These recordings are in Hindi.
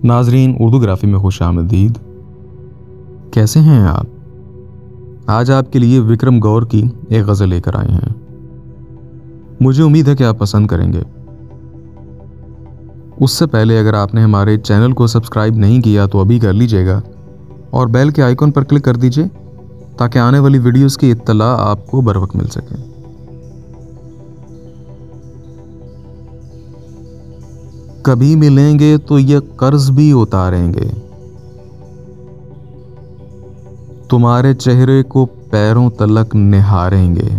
नाजरीन, उर्दूग्राफी में खुशामदीद। कैसे हैं आप? आज आपके लिए विक्रम गौर की एक गज़ल लेकर आए हैं। मुझे उम्मीद है कि आप पसंद करेंगे। उससे पहले अगर आपने हमारे चैनल को सब्सक्राइब नहीं किया तो अभी कर लीजिएगा और बेल के आइकॉन पर क्लिक कर दीजिए ताकि आने वाली वीडियोस की इत्तला आपको बर वक्त मिल सके। कभी मिलेंगे तो ये कर्ज भी उतारेंगे, तुम्हारे चेहरे को पैरों तलक निहारेंगे।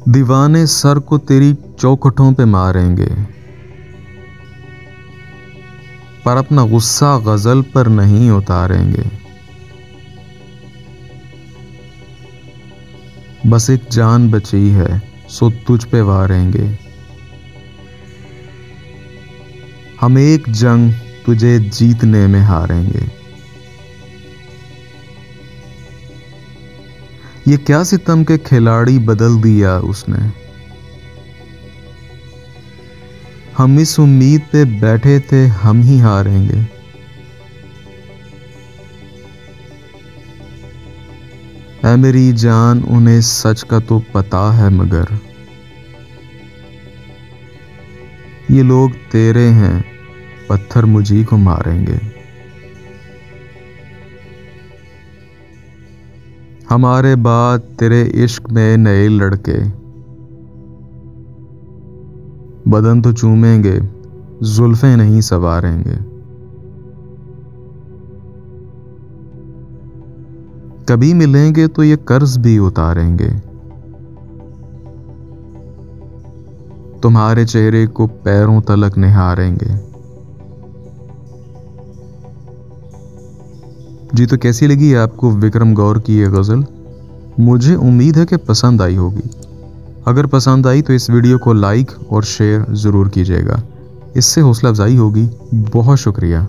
दीवाने सर को तेरी चौखटों पे मारेंगे, पर अपना गुस्सा गजल पर नहीं उतारेंगे। बस एक जान बची है सो तुझ पे वारेंगे, हम एक जंग तुझे जीतने में हारेंगे। ये क्या सितम के खिलाड़ी बदल दिया उसने, हम इस उम्मीद पे बैठे थे हम ही हारेंगे। ऐ मेरी जान उन्हें सच का तो पता है, मगर ये लोग तेरे हैं, पत्थर मुझी को मारेंगे। हमारे बाद तेरे इश्क में नए लड़के, बदन तो चूमेंगे जुल्फें नहीं सवारेंगे। कभी मिलेंगे तो ये कर्ज भी उतारेंगे, तुम्हारे चेहरे को पैरों तलक निहारेंगे। जी, तो कैसी लगी आपको विक्रम गौर की ये गज़ल? मुझे उम्मीद है कि पसंद आई होगी। अगर पसंद आई तो इस वीडियो को लाइक और शेयर ज़रूर कीजिएगा, इससे हौसला अफजाई होगी। बहुत शुक्रिया।